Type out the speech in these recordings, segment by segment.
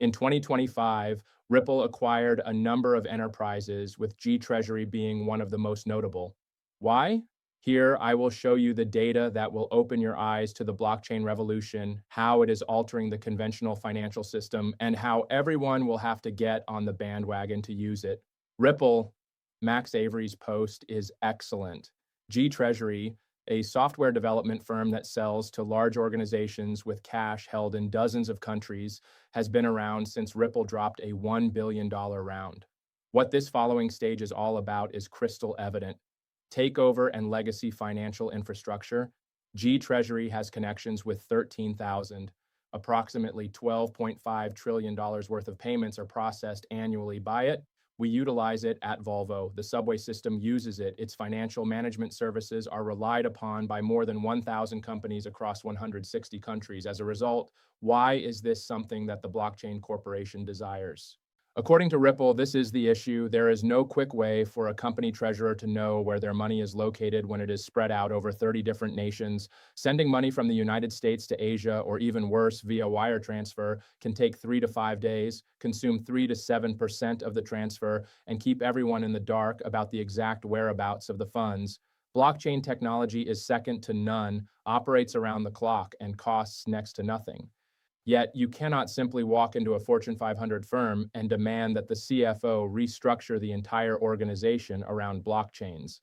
In 2025, Ripple acquired a number of enterprises, with G Treasury being one of the most notable. Why? Here, I will show you the data that will open your eyes to the blockchain revolution, how it is altering the conventional financial system, and how everyone will have to get on the bandwagon to use it. Ripple, Max Avery's post is excellent. G Treasury, a software development firm that sells to large organizations with cash held in dozens of countries, has been around since Ripple dropped a $1 billion round. What this following stage is all about is crystal evident. Takeover and legacy financial infrastructure. G Treasury has connections with 13,000. Approximately $12.5 trillion worth of payments are processed annually by it. We utilize it at Volvo. The subway system uses it. Its financial management services are relied upon by more than 1,000 companies across 160 countries. As a result, why is this something that the blockchain corporation desires? According to Ripple, this is the issue. There is no quick way for a company treasurer to know where their money is located when it is spread out over 30 different nations. Sending money from the United States to Asia, or even worse, via wire transfer, can take 3 to 5 days, consume 3 to 7% of the transfer, and keep everyone in the dark about the exact whereabouts of the funds. Blockchain technology is second to none, operates around the clock, and costs next to nothing. Yet you cannot simply walk into a Fortune 500 firm and demand that the CFO restructure the entire organization around blockchains.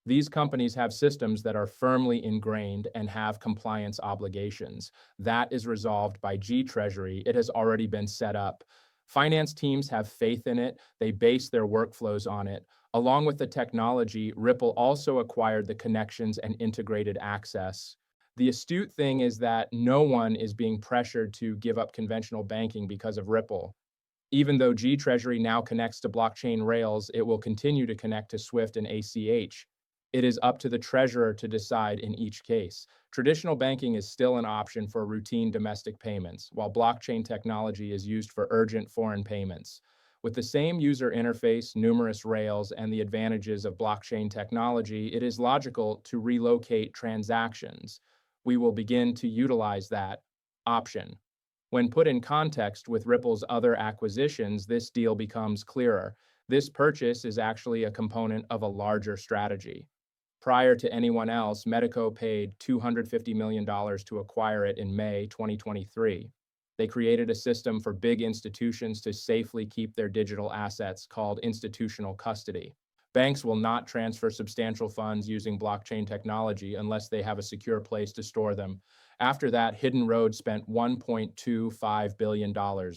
These companies have systems that are firmly ingrained and have compliance obligations. That is resolved by G Treasury. It has already been set up. Finance teams have faith in it. They base their workflows on it. Along with the technology, Ripple also acquired the connections and integrated access. The astute thing is that no one is being pressured to give up conventional banking because of Ripple. Even though G Treasury now connects to blockchain rails, it will continue to connect to SWIFT and ACH. It is up to the treasurer to decide in each case. Traditional banking is still an option for routine domestic payments, while blockchain technology is used for urgent foreign payments. With the same user interface, numerous rails, and the advantages of blockchain technology, it is logical to relocate transactions. We will begin to utilize that option. When put in context with Ripple's other acquisitions, this deal becomes clearer. This purchase is actually a component of a larger strategy. Prior to anyone else, Medico paid $250 million to acquire it in May 2023. They created a system for big institutions to safely keep their digital assets called institutional custody. Banks will not transfer substantial funds using blockchain technology unless they have a secure place to store them. After that, Hidden Road spent $1.25 billion.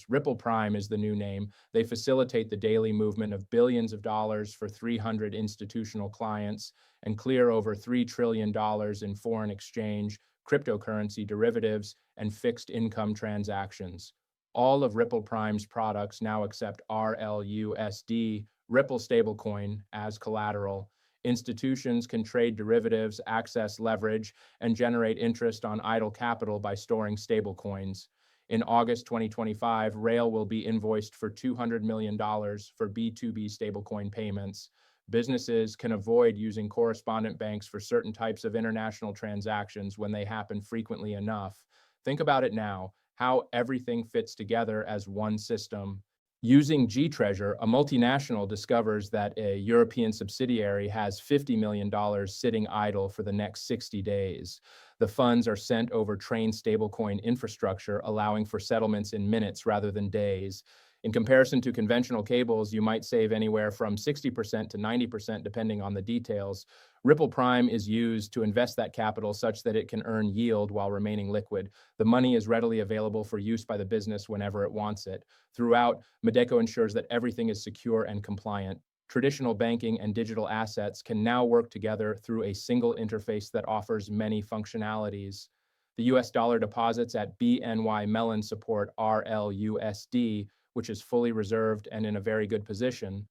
Ripple Prime is the new name. They facilitate the daily movement of billions of dollars for 300 institutional clients and clear over $3 trillion in foreign exchange, cryptocurrency derivatives, and fixed income transactions. All of Ripple Prime's products now accept RLUSD, Ripple stablecoin, as collateral. Institutions can trade derivatives, access leverage, and generate interest on idle capital by storing stablecoins. In August 2025, Rail will be invoiced for $200 million for B2B stablecoin payments. Businesses can avoid using correspondent banks for certain types of international transactions when they happen frequently enough. Think about it now, how everything fits together as one system. Using G-Treasure, a multinational discovers that a European subsidiary has $50 million sitting idle for the next 60 days. The funds are sent over train stablecoin infrastructure, allowing for settlements in minutes rather than days. In comparison to conventional cables, you might save anywhere from 60% to 90% depending on the details. Ripple Prime is used to invest that capital such that it can earn yield while remaining liquid. The money is readily available for use by the business whenever it wants it. Throughout, Medeco ensures that everything is secure and compliant. Traditional banking and digital assets can now work together through a single interface that offers many functionalities. The US dollar deposits at BNY Mellon support RLUSD, which is fully reserved and in a very good position.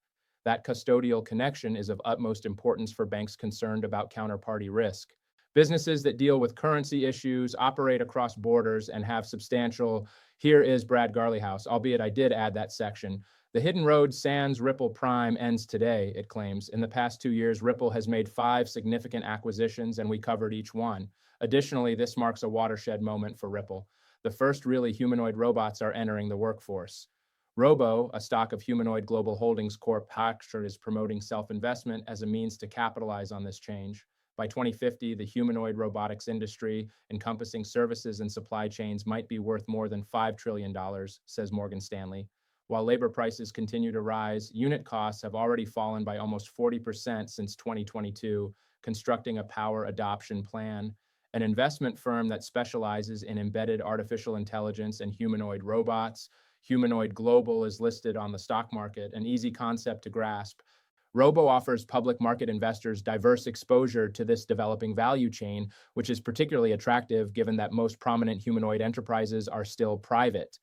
That custodial connection is of utmost importance for banks concerned about counterparty risk. Businesses that deal with currency issues, operate across borders, and have substantial, here is Brad Garleyhouse, albeit I did add that section. The Hidden Road sans Ripple Prime ends today, it claims. In the past 2 years, Ripple has made 5 significant acquisitions, and we covered each one. Additionally, this marks a watershed moment for Ripple. The first really humanoid robots are entering the workforce. Robo, a stock of Humanoid Global Holdings Corp. Hackster, is promoting self-investment as a means to capitalize on this change. By 2050, the humanoid robotics industry, encompassing services and supply chains, might be worth more than $5 trillion, says Morgan Stanley. While labor prices continue to rise, unit costs have already fallen by almost 40% since 2022, constructing a power adoption plan. An investment firm that specializes in embedded artificial intelligence and humanoid robots, Humanoid Global, is listed on the stock market, an easy concept to grasp. Robo offers public market investors diverse exposure to this developing value chain, which is particularly attractive given that most prominent humanoid enterprises are still private.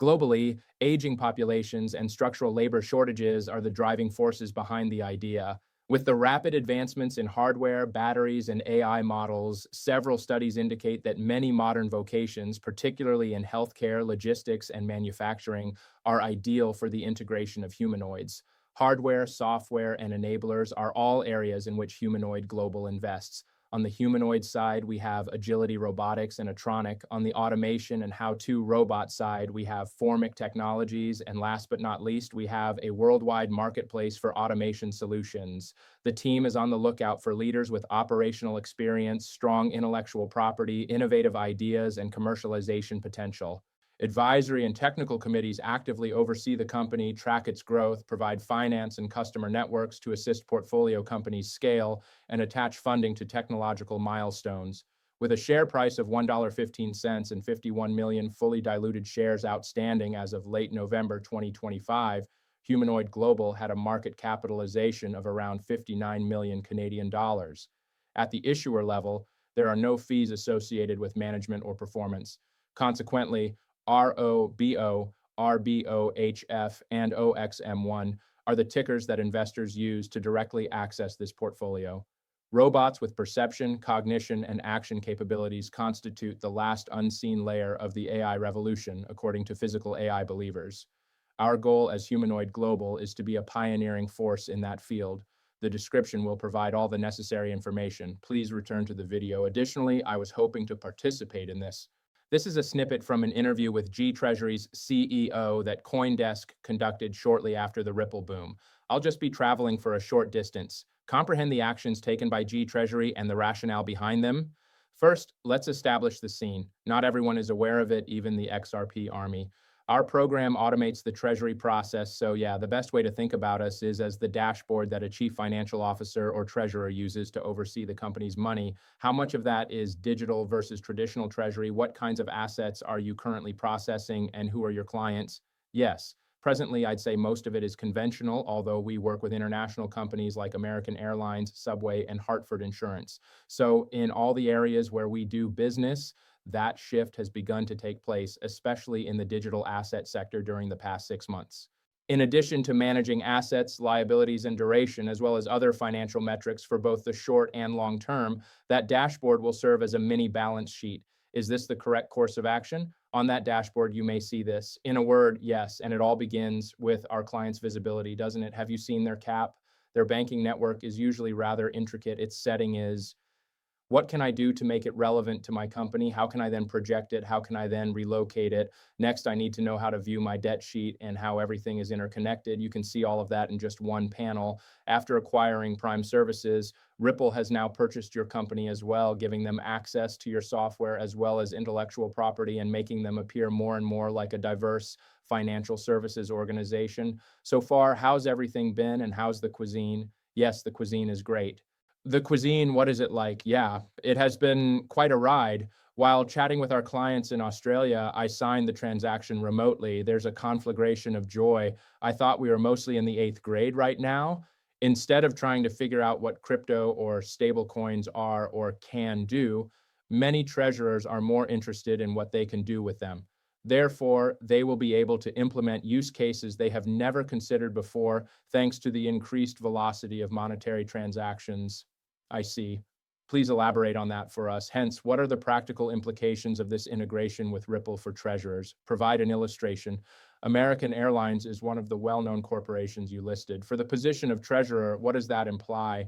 Globally, aging populations and structural labor shortages are the driving forces behind the idea. With the rapid advancements in hardware, batteries, and AI models, several studies indicate that many modern vocations, particularly in healthcare, logistics, and manufacturing, are ideal for the integration of humanoids. Hardware, software, and enablers are all areas in which Humanoid Global invests. On the humanoid side, we have Agility Robotics and Atronic. On the automation and how-to robot side, we have Formic Technologies. And last but not least, we have a worldwide marketplace for automation solutions. The team is on the lookout for leaders with operational experience, strong intellectual property, innovative ideas, and commercialization potential. Advisory and technical committees actively oversee the company, track its growth, provide finance and customer networks to assist portfolio companies scale, and attach funding to technological milestones. With a share price of $1.15 and 51 million fully diluted shares outstanding as of late November 2025, Humanoid Global had a market capitalization of around 59 million Canadian dollars. At the issuer level, there are no fees associated with management or performance. Consequently, ROBO, RBOHF, and OXM1 are the tickers that investors use to directly access this portfolio. Robots with perception, cognition, and action capabilities constitute the last unseen layer of the AI revolution, according to physical AI believers. Our goal as Humanoid Global is to be a pioneering force in that field. The description will provide all the necessary information. Please return to the video. Additionally, I was hoping to participate in this. This is a snippet from an interview with G Treasury's CEO that CoinDesk conducted shortly after the Ripple boom. I'll just be traveling for a short distance. Comprehend the actions taken by G Treasury and the rationale behind them. First, let's establish the scene. Not everyone is aware of it, even the XRP army. Our program automates the treasury process, so yeah, the best way to think about us is as the dashboard that a chief financial officer or treasurer uses to oversee the company's money. How much of that is digital versus traditional treasury? What kinds of assets are you currently processing, and who are your clients? Yes. Presently, I'd say most of it is conventional, although we work with international companies like American Airlines, Subway, and Hartford Insurance. So in all the areas where we do business, that shift has begun to take place, especially in the digital asset sector during the past 6 months. In addition to managing assets, liabilities, and duration, as well as other financial metrics for both the short and long term, that dashboard will serve as a mini balance sheet. Is this the correct course of action? On that dashboard, you may see this. In a word, yes, and it all begins with our client's visibility, doesn't it? Have you seen their cap? Their banking network is usually rather intricate. Its setting is, what can I do to make it relevant to my company? How can I then project it? How can I then relocate it? Next, I need to know how to view my debt sheet and how everything is interconnected. You can see all of that in just one panel. After acquiring Prime Services, Ripple has now purchased your company as well, giving them access to your software as well as intellectual property and making them appear more and more like a diverse financial services organization. So far, how's everything been and how's the cuisine? Yes, the cuisine is great. The cuisine, what is it like? Yeah, it has been quite a ride. While chatting with our clients in Australia, I signed the transaction remotely. There's a conflagration of joy. I thought we were mostly in the eighth grade right now. Instead of trying to figure out what crypto or stable coins are or can do, many treasurers are more interested in what they can do with them. Therefore, they will be able to implement use cases they have never considered before, thanks to the increased velocity of monetary transactions. I see. Please elaborate on that for us. Hence, what are the practical implications of this integration with Ripple for treasurers? Provide an illustration. American Airlines is one of the well-known corporations you listed. For the position of treasurer, what does that imply?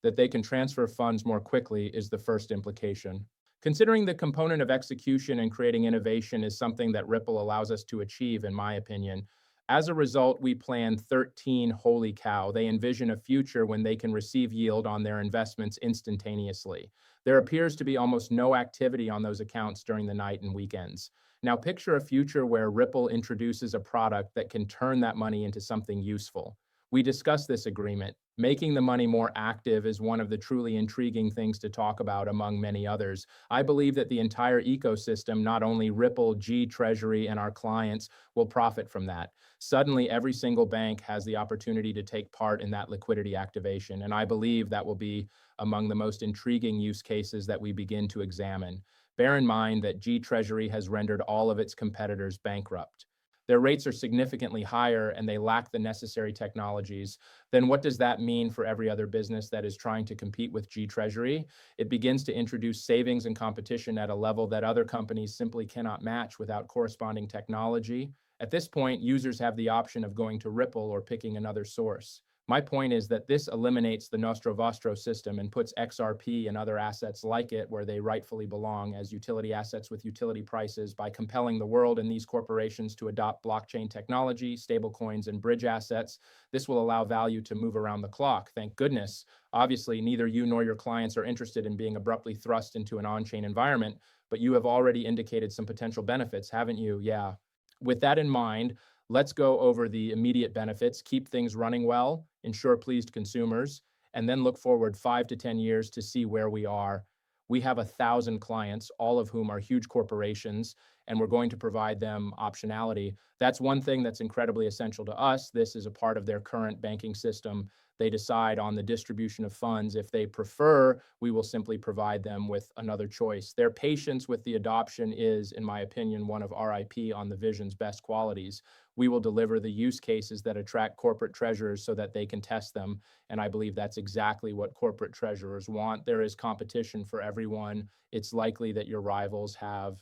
That they can transfer funds more quickly is the first implication. Considering the component of execution and creating innovation is something that Ripple allows us to achieve, in my opinion. As a result, we plan 13 holy cow. They envision a future when they can receive yield on their investments instantaneously. There appears to be almost no activity on those accounts during the night and weekends. Now, picture a future where Ripple introduces a product that can turn that money into something useful. We discussed this agreement. Making the money more active is one of the truly intriguing things to talk about, among many others. I believe that the entire ecosystem, not only Ripple, G Treasury, and our clients, will profit from that. Suddenly, every single bank has the opportunity to take part in that liquidity activation. And I believe that will be among the most intriguing use cases that we begin to examine. Bear in mind that G Treasury has rendered all of its competitors bankrupt. Their rates are significantly higher and they lack the necessary technologies. Then what does that mean for every other business that is trying to compete with G Treasury? It begins to introduce savings and competition at a level that other companies simply cannot match without corresponding technology. At this point, users have the option of going to Ripple or picking another source. My point is that this eliminates the Nostro Vostro system and puts XRP and other assets like it where they rightfully belong as utility assets with utility prices by compelling the world and these corporations to adopt blockchain technology, stablecoins, and bridge assets. This will allow value to move around the clock. Thank goodness. Obviously, neither you nor your clients are interested in being abruptly thrust into an on-chain environment, but you have already indicated some potential benefits, haven't you? Yeah. With that in mind, let's go over the immediate benefits, keep things running well, ensure pleased consumers, and then look forward 5 to 10 years to see where we are. We have 1,000 clients, all of whom are huge corporations, and we're going to provide them optionality. That's one thing that's incredibly essential to us. This is a part of their current banking system. They decide on the distribution of funds. If they prefer, we will simply provide them with another choice. Their patience with the adoption is, in my opinion, one of RIP on the vision's best qualities. We will deliver the use cases that attract corporate treasurers so that they can test them. And I believe that's exactly what corporate treasurers want. There is competition for everyone. It's likely that your rivals have